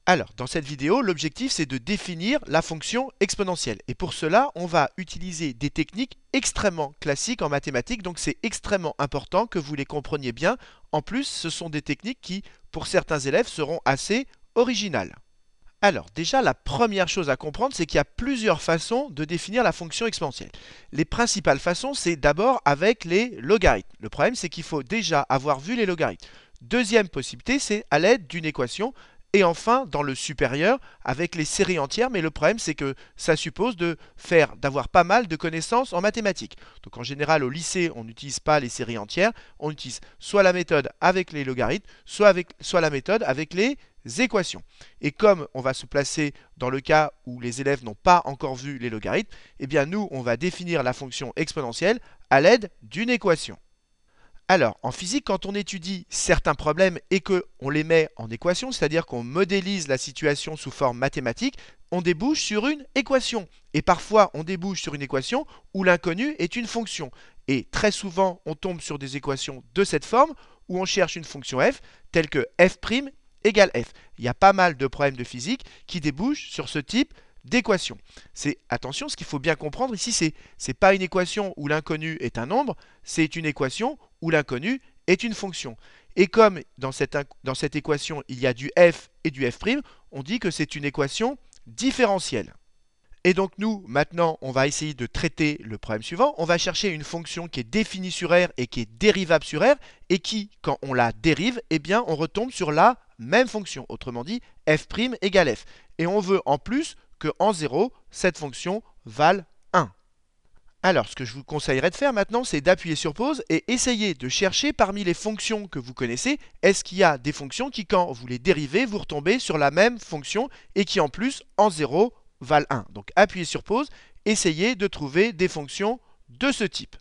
Alors, dans cette vidéo, l'objectif c'est de définir la fonction exponentielle. Et pour cela, on va utiliser des techniques extrêmement classiques en mathématiques, donc c'est extrêmement important que vous les compreniez bien. En plus, ce sont des techniques qui, pour certains élèves, seront assez originales. Alors, déjà, la première chose à comprendre, c'est qu'il y a plusieurs façons de définir la fonction exponentielle. Les principales façons, c'est d'abord avec les logarithmes. Le problème, c'est qu'il faut déjà avoir vu les logarithmes. Deuxième possibilité, c'est à l'aide d'une équation. Et enfin, dans le supérieur, avec les séries entières, mais le problème, c'est que ça suppose d'avoir pas mal de connaissances en mathématiques. Donc en général, au lycée, on n'utilise pas les séries entières, on utilise soit la méthode avec les logarithmes, soit la méthode avec les équations. Et comme on va se placer dans le cas où les élèves n'ont pas encore vu les logarithmes, eh bien nous, on va définir la fonction exponentielle à l'aide d'une équation. Alors, en physique, quand on étudie certains problèmes et qu'on les met en équation, c'est-à-dire qu'on modélise la situation sous forme mathématique, on débouche sur une équation. Et parfois, on débouche sur une équation où l'inconnu est une fonction. Et très souvent, on tombe sur des équations de cette forme où on cherche une fonction f telle que f' égale f. Il y a pas mal de problèmes de physique qui débouchent sur ce type d'équation. Attention, ce qu'il faut bien comprendre ici, c'est pas une équation où l'inconnu est un nombre, c'est une équation où l'inconnu est une fonction. Et comme dans cette équation, il y a du f et du f', on dit que c'est une équation différentielle. Et donc nous, maintenant, on va essayer de traiter le problème suivant. On va chercher une fonction qui est définie sur R et qui est dérivable sur R, et qui, quand on la dérive, eh bien, on retombe sur la même fonction. Autrement dit, f' égale f. Et on veut en plus que en 0, cette fonction vale 1. Alors, ce que je vous conseillerais de faire maintenant, c'est d'appuyer sur pause et essayer de chercher parmi les fonctions que vous connaissez, est-ce qu'il y a des fonctions qui, quand vous les dérivez, vous retombez sur la même fonction et qui, en plus, en 0, valent 1. Donc, appuyez sur pause, essayez de trouver des fonctions de ce type.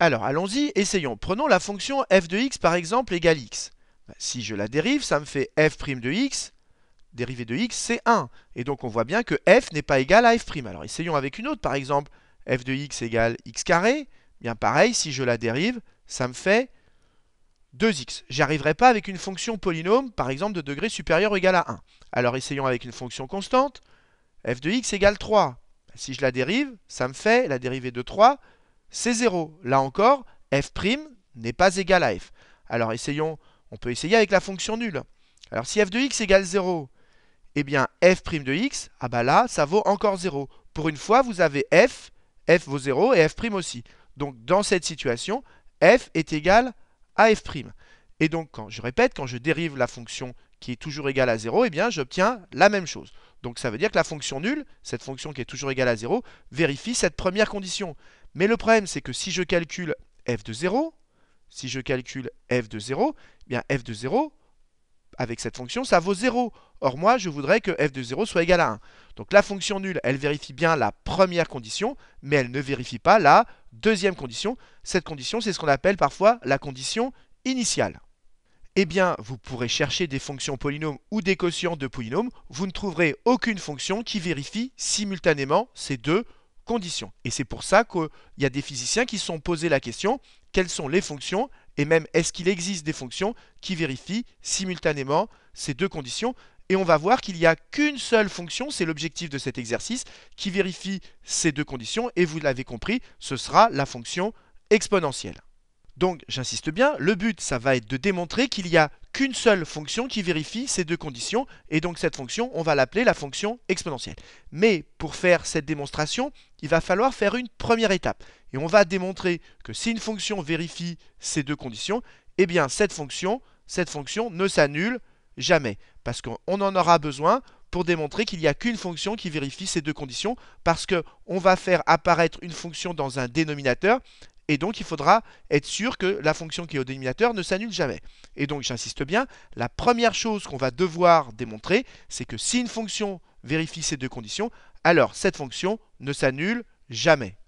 Alors, allons-y, essayons. Prenons la fonction f de x, par exemple, égale x. Si je la dérive, ça me fait f' de x. Dérivée de x, c'est 1. Et donc, on voit bien que f n'est pas égal à f'. Alors, essayons avec une autre, par exemple, f de x égale x carré. Bien pareil, si je la dérive, ça me fait 2x. J'y arriverai pas avec une fonction polynôme, par exemple, de degré supérieur ou égal à 1. Alors, essayons avec une fonction constante. F de x égale 3. Si je la dérive, ça me fait, la dérivée de 3, c'est 0. Là encore, f' n'est pas égal à f. Alors, on peut essayer avec la fonction nulle. Alors, si f de x égale 0, eh bien, f' de x, ah bah là, ça vaut encore 0. Pour une fois, vous avez f vaut 0 et f' aussi. Donc, dans cette situation, f est égal à f'. Et donc, quand je dérive la fonction qui est toujours égale à 0, eh bien, j'obtiens la même chose. Donc, ça veut dire que la fonction nulle, cette fonction qui est toujours égale à 0, vérifie cette première condition. Mais le problème, c'est que si je calcule f de 0, eh bien, f de 0, avec cette fonction, ça vaut 0. Or, moi, je voudrais que f de 0 soit égal à 1. Donc, la fonction nulle, elle vérifie bien la première condition, mais elle ne vérifie pas la deuxième condition. Cette condition, c'est ce qu'on appelle parfois la condition initiale. Eh bien, vous pourrez chercher des fonctions polynômes ou des quotients de polynômes. Vous ne trouverez aucune fonction qui vérifie simultanément ces deux conditions. Et c'est pour ça qu'il y a des physiciens qui se sont posés la question, quelles sont les fonctions, et même est-ce qu'il existe des fonctions qui vérifient simultanément ces deux conditions. Et on va voir qu'il n'y a qu'une seule fonction, c'est l'objectif de cet exercice, qui vérifie ces deux conditions, et vous l'avez compris, ce sera la fonction exponentielle. Donc, j'insiste bien, le but, ça va être de démontrer qu'il n'y a qu'une seule fonction qui vérifie ces deux conditions, et donc cette fonction, on va l'appeler la fonction exponentielle. Mais pour faire cette démonstration, il va falloir faire une première étape. Et on va démontrer que si une fonction vérifie ces deux conditions, eh bien cette fonction ne s'annule jamais. Parce qu'on en aura besoin pour démontrer qu'il n'y a qu'une fonction qui vérifie ces deux conditions, parce qu'on va faire apparaître une fonction dans un dénominateur, et donc il faudra être sûr que la fonction qui est au dénominateur ne s'annule jamais. Et donc j'insiste bien, la première chose qu'on va devoir démontrer, c'est que si une fonction vérifie ces deux conditions, alors cette fonction ne s'annule jamais.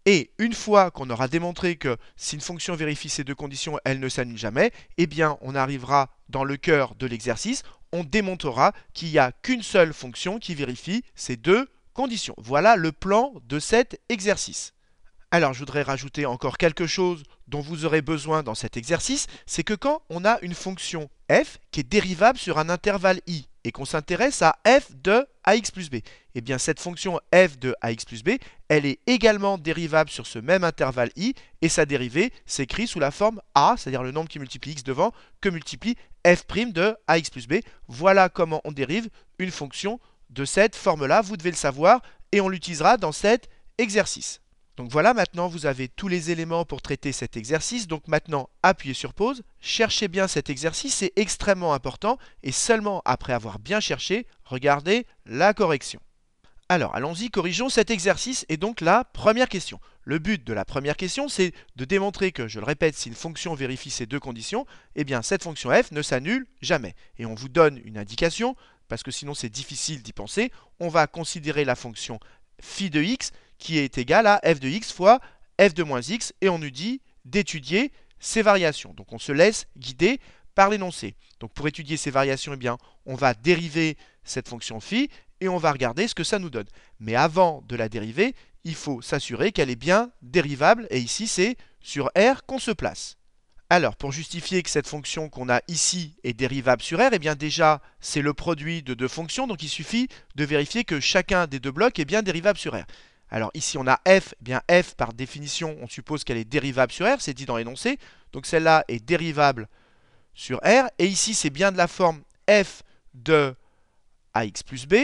Et une fois qu'on aura démontré que si une fonction vérifie ces deux conditions, elle ne s'annule jamais, eh bien on arrivera dans le cœur de l'exercice, on démontrera qu'il n'y a qu'une seule fonction qui vérifie ces deux conditions. Voilà le plan de cet exercice. Alors, je voudrais rajouter encore quelque chose dont vous aurez besoin dans cet exercice, c'est que quand on a une fonction f qui est dérivable sur un intervalle i, et qu'on s'intéresse à f de ax plus b. Eh bien, cette fonction f de ax plus b, elle est également dérivable sur ce même intervalle i, et sa dérivée s'écrit sous la forme a, c'est-à-dire le nombre qui multiplie x devant, que multiplie f' de ax plus b. Voilà comment on dérive une fonction de cette forme-là. Vous devez le savoir, et on l'utilisera dans cet exercice. Donc voilà, maintenant vous avez tous les éléments pour traiter cet exercice. Donc maintenant, appuyez sur pause, cherchez bien cet exercice, c'est extrêmement important. Et seulement après avoir bien cherché, regardez la correction. Alors, allons-y, corrigeons cet exercice et donc la première question. Le but de la première question, c'est de démontrer que, je le répète, si une fonction vérifie ces deux conditions, eh bien cette fonction f ne s'annule jamais. Et on vous donne une indication, parce que sinon c'est difficile d'y penser. On va considérer la fonction phi de x qui est égale à f de x fois f de moins x, et on nous dit d'étudier ces variations. Donc on se laisse guider par l'énoncé. Donc pour étudier ces variations, eh bien, on va dériver cette fonction phi, et on va regarder ce que ça nous donne. Mais avant de la dériver, il faut s'assurer qu'elle est bien dérivable, et ici c'est sur R qu'on se place. Alors, pour justifier que cette fonction qu'on a ici est dérivable sur R, eh bien déjà, c'est le produit de deux fonctions, donc il suffit de vérifier que chacun des deux blocs est bien dérivable sur R. Alors ici on a f, eh bien f par définition, on suppose qu'elle est dérivable sur R, c'est dit dans l'énoncé, donc celle-là est dérivable sur R, et ici c'est bien de la forme f de ax plus b,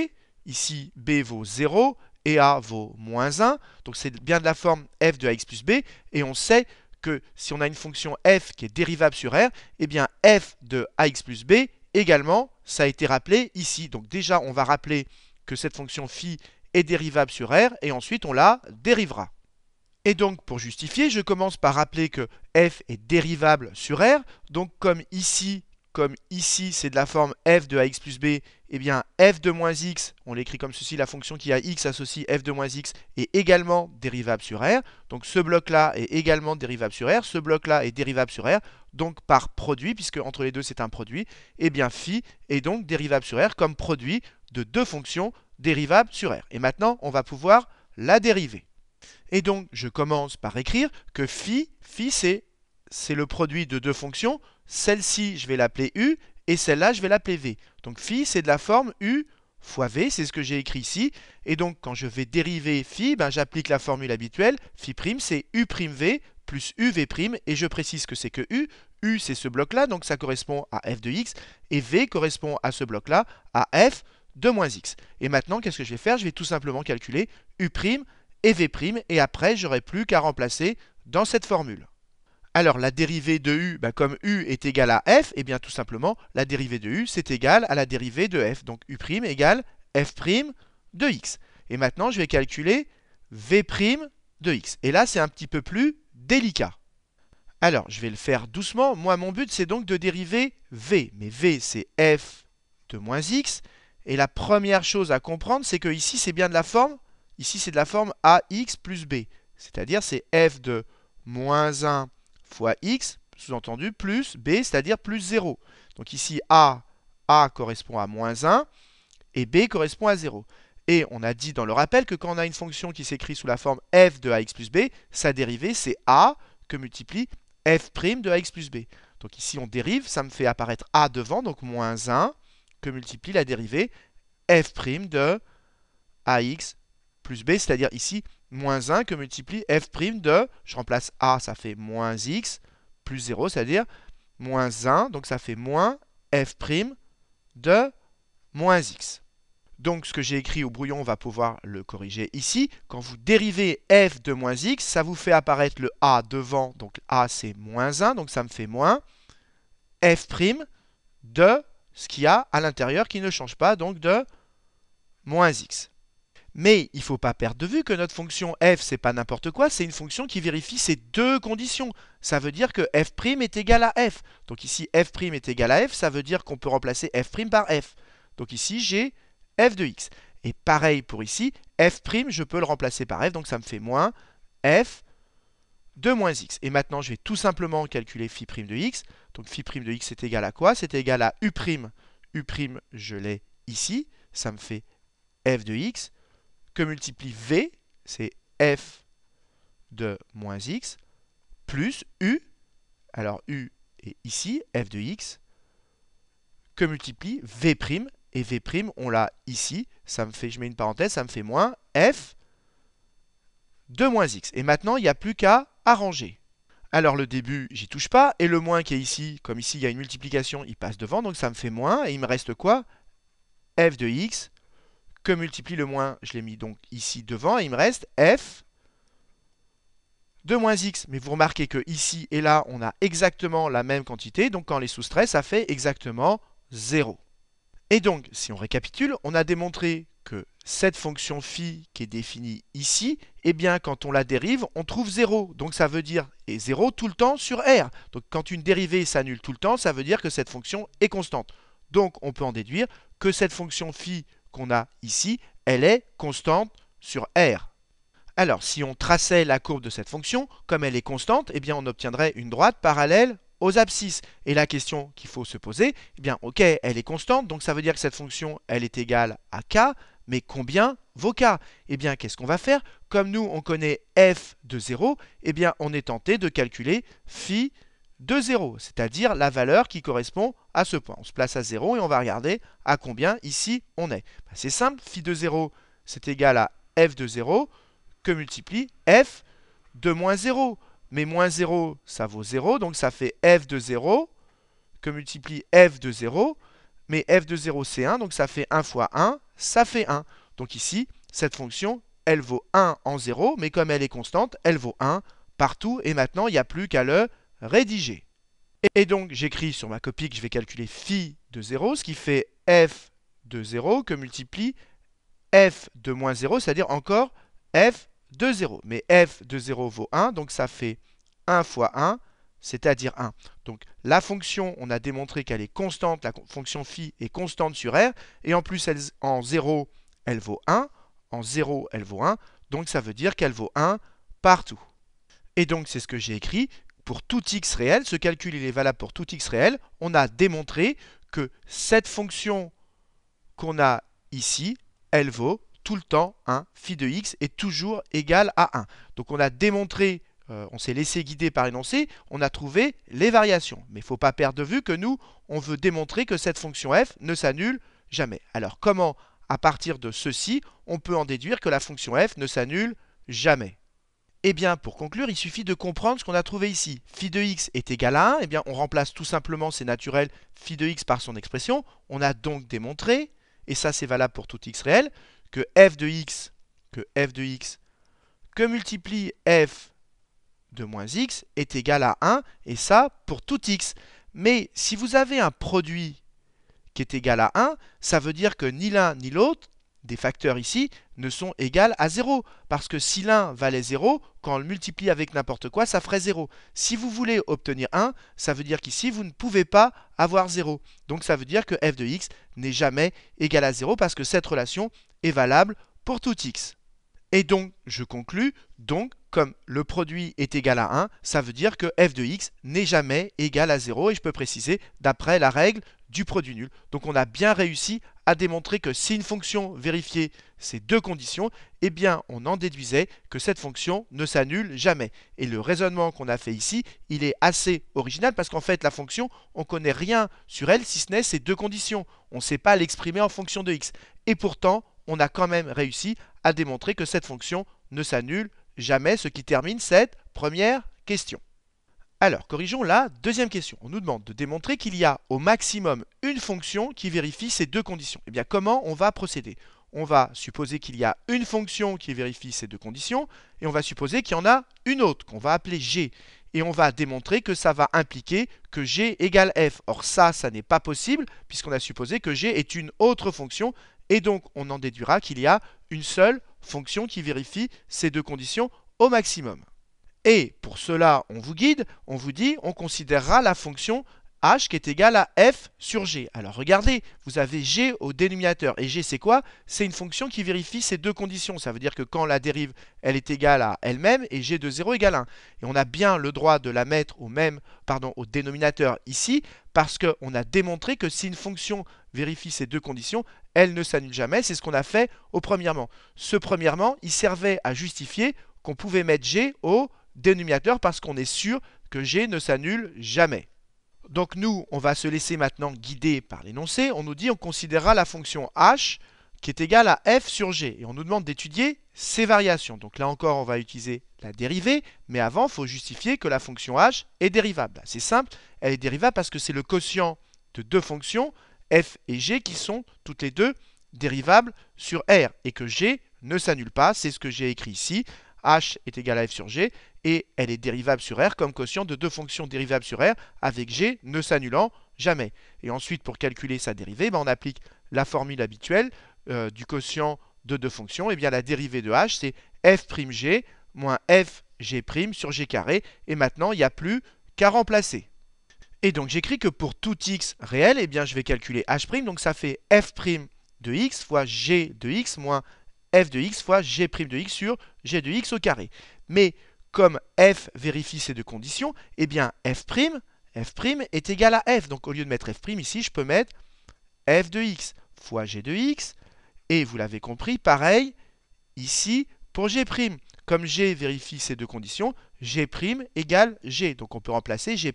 ici b vaut 0 et a vaut moins 1, donc c'est bien de la forme f de ax plus b, et on sait que si on a une fonction f qui est dérivable sur R, eh bien f de ax plus b également, ça a été rappelé ici. Donc déjà, on va rappeler que cette fonction phi est dérivable sur R, et ensuite on la dérivera. Et donc, pour justifier, je commence par rappeler que f est dérivable sur R. Donc, comme ici, c'est de la forme f de ax plus b, eh bien f de moins x, on l'écrit comme ceci, la fonction qui a x associe f de moins x, est également dérivable sur R. Donc ce bloc-là est également dérivable sur R, ce bloc-là est dérivable sur R, donc par produit, puisque entre les deux c'est un produit, eh bien phi est donc dérivable sur R comme produit de deux fonctions dérivables sur R. Et maintenant, on va pouvoir la dériver. Et donc, je commence par écrire que phi c'est le produit de deux fonctions. Celle-ci, je vais l'appeler u, et celle-là, je vais l'appeler v. Donc phi, c'est de la forme u fois v, c'est ce que j'ai écrit ici. Et donc, quand je vais dériver phi, ben, j'applique la formule habituelle. Phi', c'est u' v plus uv', et je précise que c'est que u. U, c'est ce bloc-là, donc ça correspond à f de x, et v correspond à ce bloc-là, à f de moins x. Et maintenant, qu'est-ce que je vais faire? Je vais tout simplement calculer u' et v', et après, j'aurai plus qu'à remplacer dans cette formule. Alors, la dérivée de u, ben, comme u est égal à f, et bien tout simplement, la dérivée de u, c'est égal à la dérivée de f. Donc, u' égale f' de x. Et maintenant, je vais calculer v' de x. Et là, c'est un petit peu plus délicat. Alors, je vais le faire doucement. Moi, mon but, c'est donc de dériver v. Mais v, c'est f de moins x. Et la première chose à comprendre, c'est que ici, c'est bien de la forme. Ici, c'est de la forme ax plus b. C'est-à-dire, c'est f de moins 1 fois x, sous-entendu, plus b, c'est-à-dire plus 0. Donc ici, a correspond à moins 1 et b correspond à 0. Et on a dit dans le rappel que quand on a une fonction qui s'écrit sous la forme f de ax plus b, sa dérivée, c'est a que multiplie f' de ax plus b. Donc ici, on dérive, ça me fait apparaître a devant, donc moins 1 que multiplie la dérivée f' de ax plus b, c'est-à-dire ici, moins 1 que multiplie f' de, je remplace a, ça fait moins x, plus 0, c'est-à-dire moins 1, donc ça fait moins f' de moins x. Donc ce que j'ai écrit au brouillon, on va pouvoir le corriger ici. Quand vous dérivez f de moins x, ça vous fait apparaître le a devant, donc a c'est moins 1, donc ça me fait moins f' de ce qu'il y a à l'intérieur qui ne change pas, donc de moins x. Mais il ne faut pas perdre de vue que notre fonction f, c'est pas n'importe quoi, c'est une fonction qui vérifie ces deux conditions. Ça veut dire que f' est égal à f. Donc ici, f' est égal à f, ça veut dire qu'on peut remplacer f' par f. Donc ici, j'ai f de x. Et pareil pour ici, f', je peux le remplacer par f, donc ça me fait moins f de moins x. Et maintenant, je vais tout simplement calculer phi' de x. Donc phi' de x est égal à quoi? C'est égal à u'. U', je l'ai ici, ça me fait f de x, que multiplie v, c'est f de moins x, plus u, alors u est ici, f de x, que multiplie v', et v', on l'a ici. Ça me fait, je mets une parenthèse, ça me fait moins f de moins x. Et maintenant, il n'y a plus qu'à arranger. Alors le début, j'y touche pas, et le moins qui est ici, comme ici il y a une multiplication, il passe devant, donc ça me fait moins, et il me reste quoi? F de x, que multiplie le moins, je l'ai mis donc ici devant, et il me reste f de moins x. Mais vous remarquez que ici et là, on a exactement la même quantité, donc quand on les soustrait, ça fait exactement 0. Et donc, si on récapitule, on a démontré que cette fonction phi qui est définie ici, eh bien, quand on la dérive, on trouve 0. Donc, ça veut dire et 0 tout le temps sur R. Donc, quand une dérivée s'annule tout le temps, ça veut dire que cette fonction est constante. Donc, on peut en déduire que cette fonction phi qu'on a ici, elle est constante sur R. Alors, si on traçait la courbe de cette fonction, comme elle est constante, eh bien, on obtiendrait une droite parallèle aux abscisses. Et la question qu'il faut se poser, eh bien, ok, elle est constante, donc ça veut dire que cette fonction, elle est égale à k, mais combien vaut k? Eh bien, qu'est-ce qu'on va faire? Comme nous, on connaît f de 0, eh bien, on est tenté de calculer phi de 0, c'est-à-dire la valeur qui correspond à ce point. On se place à 0 et on va regarder à combien ici on est. Ben, c'est simple, phi de 0, c'est égal à f de 0, que multiplie f de moins 0. Mais moins 0, ça vaut 0, donc ça fait f de 0, que multiplie f de 0. Mais f de 0, c'est 1, donc ça fait 1 fois 1, ça fait 1. Donc ici, cette fonction, elle vaut 1 en 0, mais comme elle est constante, elle vaut 1 partout. Et maintenant, il n'y a plus qu'à le rédiger. Et donc, j'écris sur ma copie que je vais calculer phi de 0, ce qui fait f de 0, que multiplie f de moins 0, c'est-à-dire encore f de 0. Mais f de 0 vaut 1, donc ça fait 1 fois 1, c'est-à-dire 1. Donc la fonction, on a démontré qu'elle est constante, la fonction phi est constante sur R, et en plus, en 0, elle vaut 1, en 0, elle vaut 1, donc ça veut dire qu'elle vaut 1 partout. Et donc c'est ce que j'ai écrit, pour tout x réel, ce calcul il est valable pour tout x réel, on a démontré que cette fonction qu'on a ici, elle vaut tout le temps 1, phi de x est toujours égal à 1. Donc on a démontré, on s'est laissé guider par l'énoncé, on a trouvé les variations. Mais il ne faut pas perdre de vue que nous, on veut démontrer que cette fonction f ne s'annule jamais. Alors comment, à partir de ceci, on peut en déduire que la fonction f ne s'annule jamais? Eh bien, pour conclure, il suffit de comprendre ce qu'on a trouvé ici. Phi de x est égal à 1, eh bien on remplace tout simplement, c'est naturel, phi de x par son expression. On a donc démontré, et ça c'est valable pour tout x réel, que f de x, que multiplie f de moins x est égal à 1, et ça pour tout x. Mais si vous avez un produit qui est égal à 1, ça veut dire que ni l'un ni l'autre des facteurs ici ne sont égales à 0. Parce que si l'un valait 0, quand on le multiplie avec n'importe quoi, ça ferait 0. Si vous voulez obtenir 1, ça veut dire qu'ici, vous ne pouvez pas avoir 0. Donc ça veut dire que f de x n'est jamais égal à 0 parce que cette relation est valable pour tout x. Et donc, je conclus, donc, comme le produit est égal à 1, ça veut dire que f de x n'est jamais égal à 0, et je peux préciser d'après la règle du produit nul. Donc on a bien réussi à démontrer que si une fonction vérifiait ces deux conditions, eh bien on en déduisait que cette fonction ne s'annule jamais. Et le raisonnement qu'on a fait ici, il est assez original parce qu'en fait la fonction, on ne connaît rien sur elle si ce n'est ces deux conditions. On ne sait pas l'exprimer en fonction de x. Et pourtant, on a quand même réussi à démontrer que cette fonction ne s'annule jamais, ce qui termine cette première question. Alors, corrigeons la deuxième question. On nous demande de démontrer qu'il y a au maximum une fonction qui vérifie ces deux conditions. Eh bien, comment on va procéder? On va supposer qu'il y a une fonction qui vérifie ces deux conditions, et on va supposer qu'il y en a une autre, qu'on va appeler g. Et on va démontrer que ça va impliquer que g égale f. Or ça n'est pas possible, puisqu'on a supposé que g est une autre fonction, et donc on en déduira qu'il y a une seule fonction qui vérifie ces deux conditions au maximum. Et pour cela, on vous guide, on vous dit, on considérera la fonction h qui est égale à f sur g. Alors regardez, vous avez g au dénominateur. Et g, c'est quoi? C'est une fonction qui vérifie ces deux conditions. Ça veut dire que quand la dérive, elle est égale à elle-même, et g de 0 égale 1. Et on a bien le droit de la mettre au dénominateur ici, parce qu'on a démontré que si une fonction vérifie ces deux conditions, elle ne s'annule jamais. C'est ce qu'on a fait au premièrement. Ce premièrement, il servait à justifier qu'on pouvait mettre g au dénominateur parce qu'on est sûr que g ne s'annule jamais. Donc nous, on va se laisser maintenant guider par l'énoncé. On nous dit on considérera la fonction h qui est égale à f sur g. Et on nous demande d'étudier ces variations. Donc là encore, on va utiliser la dérivée. Mais avant, il faut justifier que la fonction h est dérivable. C'est simple, elle est dérivable parce que c'est le quotient de deux fonctions, f et g, qui sont toutes les deux dérivables sur r. Et que g ne s'annule pas. C'est ce que j'ai écrit ici. H est égal à f sur g et elle est dérivable sur r comme quotient de deux fonctions dérivables sur r avec g ne s'annulant jamais. Et ensuite, pour calculer sa dérivée, on applique la formule habituelle du quotient de deux fonctions. Et bien la dérivée de h, c'est f'g moins fg' sur g carré. Et maintenant, il n'y a plus qu'à remplacer. Et donc j'écris que pour tout x réel, eh bien, je vais calculer h'. Donc ça fait f' de x fois g de x moins f de x fois g' de x sur g de x au carré. Mais comme f vérifie ces deux conditions, eh bien f' est égal à f. Donc au lieu de mettre f' ici, je peux mettre f de x fois g de x. Et vous l'avez compris, pareil ici pour g'. Comme g vérifie ces deux conditions, g' égale g. Donc on peut remplacer g'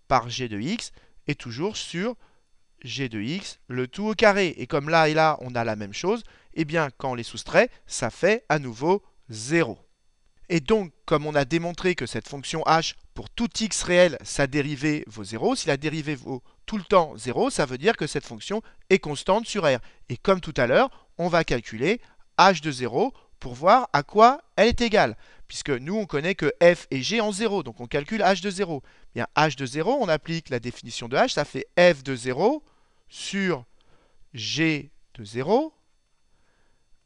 par g de x et toujours sur g de x, le tout au carré. Et comme là et là, on a la même chose, eh bien, quand on les soustrait, ça fait à nouveau 0. Et donc, comme on a démontré que cette fonction h, pour tout x réel, sa dérivée vaut 0, si la dérivée vaut tout le temps 0, ça veut dire que cette fonction est constante sur r. Et comme tout à l'heure, on va calculer h de 0 pour voir à quoi elle est égale. Puisque nous, on connaît que f et g en 0, donc on calcule h de 0. Bien, h de 0, on applique la définition de h, ça fait f de 0 sur g de 0.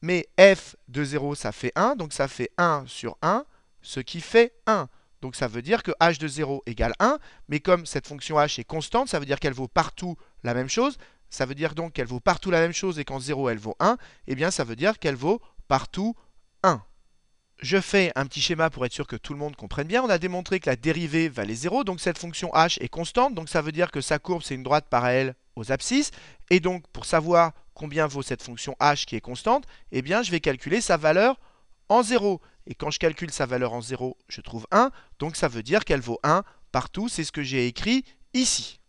Mais f de 0, ça fait 1, donc ça fait 1 sur 1, ce qui fait 1. Donc ça veut dire que h de 0 égale 1, mais comme cette fonction h est constante, ça veut dire qu'elle vaut partout la même chose. Ça veut dire donc qu'elle vaut partout la même chose et qu'en 0, elle vaut 1. Eh bien, ça veut dire qu'elle vaut partout 1. Je fais un petit schéma pour être sûr que tout le monde comprenne bien. On a démontré que la dérivée valait 0, donc cette fonction h est constante, donc ça veut dire que sa courbe, c'est une droite parallèle aux abscisses. Et donc, pour savoir combien vaut cette fonction h qui est constante, eh bien, je vais calculer sa valeur en 0. Et quand je calcule sa valeur en 0, je trouve 1, donc ça veut dire qu'elle vaut 1 partout, c'est ce que j'ai écrit ici.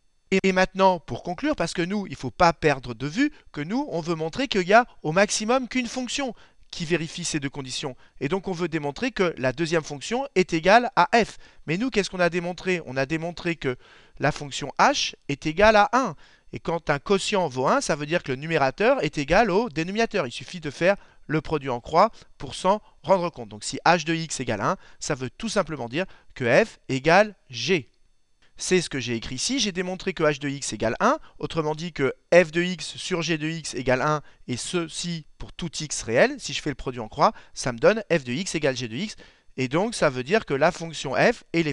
Et maintenant, pour conclure, parce que nous, il ne faut pas perdre de vue que nous, on veut montrer qu'il y a au maximum qu'une fonction qui vérifie ces deux conditions. Et donc, on veut démontrer que la deuxième fonction est égale à f. Mais nous, qu'est-ce qu'on a démontré? On a démontré que la fonction h est égale à 1. Et quand un quotient vaut 1, ça veut dire que le numérateur est égal au dénominateur. Il suffit de faire le produit en croix pour s'en rendre compte. Donc, si h de x égale 1, ça veut tout simplement dire que f égale g. C'est ce que j'ai écrit ici. J'ai démontré que h de x égale 1. Autrement dit que f de x sur g de x égale 1. Et ceci pour tout x réel. Si je fais le produit en croix, ça me donne f de x égale g de x. Et donc, ça veut dire que la fonction f et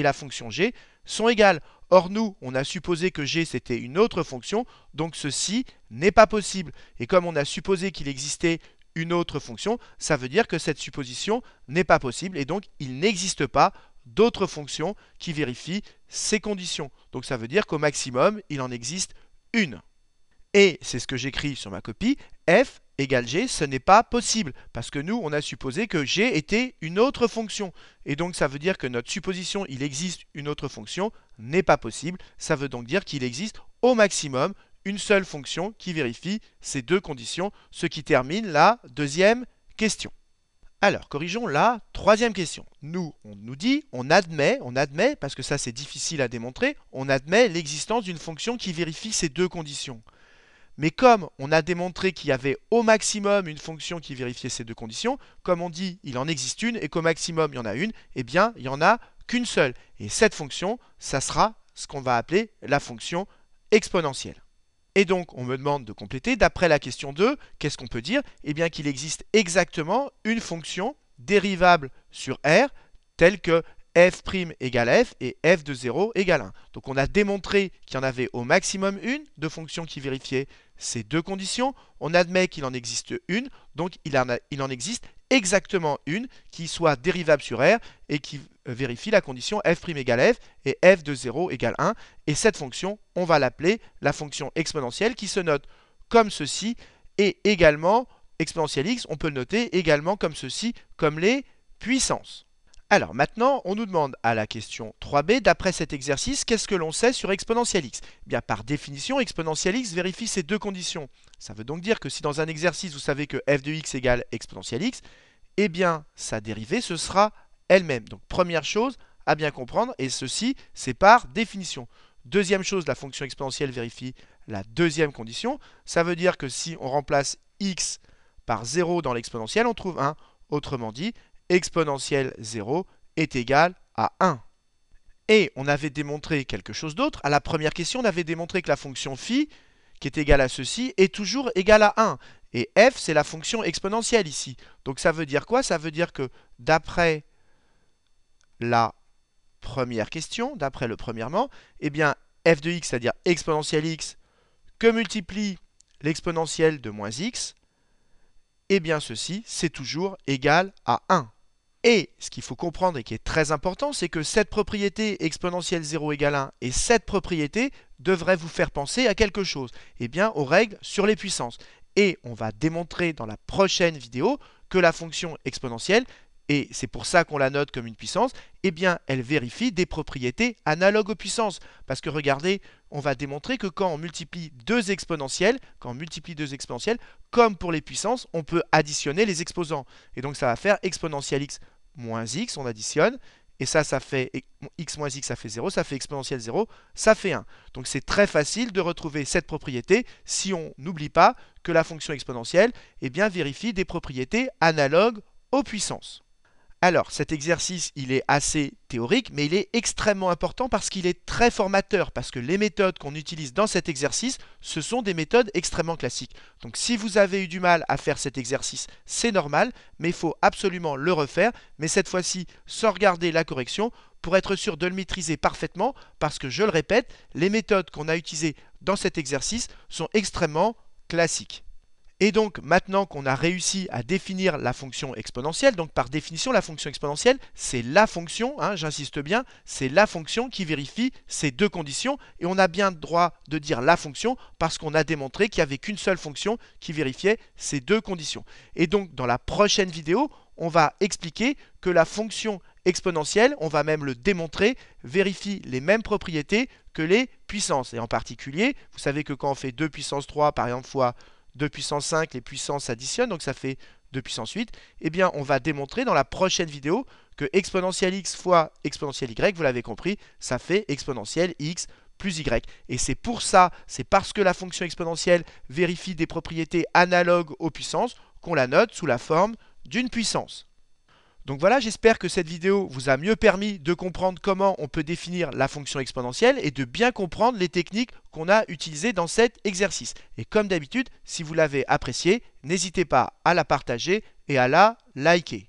la fonction g sont égales. Or, nous, on a supposé que g, c'était une autre fonction. Donc, ceci n'est pas possible. Et comme on a supposé qu'il existait une autre fonction, ça veut dire que cette supposition n'est pas possible. Et donc, il n'existe pas d'autres fonctions qui vérifient ces conditions. Donc ça veut dire qu'au maximum, il en existe une. Et c'est ce que j'écris sur ma copie, f égale g, ce n'est pas possible, parce que nous, on a supposé que g était une autre fonction. Et donc ça veut dire que notre supposition, il existe une autre fonction, n'est pas possible. Ça veut donc dire qu'il existe au maximum une seule fonction qui vérifie ces deux conditions, ce qui termine la deuxième question. Alors, corrigeons la troisième question. Nous, on nous dit, on admet, parce que ça c'est difficile à démontrer, on admet l'existence d'une fonction qui vérifie ces deux conditions. Mais comme on a démontré qu'il y avait au maximum une fonction qui vérifiait ces deux conditions, comme on dit, il en existe une et qu'au maximum il y en a une, eh bien, il n'y en a qu'une seule. Et cette fonction, ça sera ce qu'on va appeler la fonction exponentielle. Et donc, on me demande de compléter. D'après la question 2, qu'est-ce qu'on peut dire? Eh bien qu'il existe exactement une fonction dérivable sur r telle que f' égale f et f de 0 égale 1. Donc on a démontré qu'il y en avait au maximum une de fonctions qui vérifiait ces deux conditions. On admet qu'il en existe une, donc il en existe exactement une qui soit dérivable sur r et qui vérifie la condition f' égale f et f de 0 égale 1. Et cette fonction, on va l'appeler la fonction exponentielle qui se note comme ceci et également exponentielle x, on peut le noter également comme ceci, comme les puissances. Alors maintenant, on nous demande à la question 3b, d'après cet exercice, qu'est-ce que l'on sait sur exponentielle x? Eh bien, par définition, exponentielle x vérifie ces deux conditions. Ça veut donc dire que si dans un exercice, vous savez que f de x égale exponentielle x, eh bien, sa dérivée, ce sera elle-même. Donc, première chose à bien comprendre, et ceci, c'est par définition. Deuxième chose, la fonction exponentielle vérifie la deuxième condition. Ça veut dire que si on remplace x par 0 dans l'exponentielle, on trouve 1. Autrement dit, exponentielle 0 est égal à 1. Et on avait démontré quelque chose d'autre. À la première question, on avait démontré que la fonction phi, qui est égale à ceci, est toujours égale à 1. Et f, c'est la fonction exponentielle ici. Donc ça veut dire quoi? Ça veut dire que d'après la première question, d'après le premièrement, eh bien f de x, c'est-à-dire exponentielle x, que multiplie l'exponentielle de moins x, eh bien ceci, c'est toujours égal à 1. Et ce qu'il faut comprendre et qui est très important, c'est que cette propriété exponentielle 0 égale 1 et cette propriété devrait vous faire penser à quelque chose, eh bien aux règles sur les puissances. Et on va démontrer dans la prochaine vidéo que la fonction exponentielle, et c'est pour ça qu'on la note comme une puissance, eh bien elle vérifie des propriétés analogues aux puissances. Parce que regardez, on va démontrer que quand on multiplie deux exponentielles, comme pour les puissances, on peut additionner les exposants. Et donc ça va faire exponentielle x moins x, on additionne, et ça fait x moins x, ça fait 0, ça fait exponentielle 0, ça fait 1. Donc c'est très facile de retrouver cette propriété si on n'oublie pas que la fonction exponentielle eh bien, vérifie des propriétés analogues aux puissances. Alors, cet exercice, il est assez théorique, mais il est extrêmement important parce qu'il est très formateur, parce que les méthodes qu'on utilise dans cet exercice, ce sont des méthodes extrêmement classiques. Donc, si vous avez eu du mal à faire cet exercice, c'est normal, mais il faut absolument le refaire, mais cette fois-ci, sans regarder la correction, pour être sûr de le maîtriser parfaitement, parce que, je le répète, les méthodes qu'on a utilisées dans cet exercice sont extrêmement classiques. Et donc, maintenant qu'on a réussi à définir la fonction exponentielle, donc par définition, la fonction exponentielle, c'est la fonction, j'insiste bien, c'est la fonction qui vérifie ces deux conditions. Et on a bien le droit de dire la fonction parce qu'on a démontré qu'il n'y avait qu'une seule fonction qui vérifiait ces deux conditions. Et donc, dans la prochaine vidéo, on va expliquer que la fonction exponentielle, on va même le démontrer, vérifie les mêmes propriétés que les puissances. Et en particulier, vous savez que quand on fait 2 puissance 3, par exemple, fois 2 puissance 5, les puissances s'additionnent, donc ça fait 2 puissance 8. Eh bien, on va démontrer dans la prochaine vidéo que exponentielle x fois exponentielle y, vous l'avez compris, ça fait exponentielle x plus y. Et c'est pour ça, c'est parce que la fonction exponentielle vérifie des propriétés analogues aux puissances qu'on la note sous la forme d'une puissance. Donc voilà, j'espère que cette vidéo vous a mieux permis de comprendre comment on peut définir la fonction exponentielle et de bien comprendre les techniques qu'on a utilisées dans cet exercice. Et comme d'habitude, si vous l'avez apprécié, n'hésitez pas à la partager et à la liker.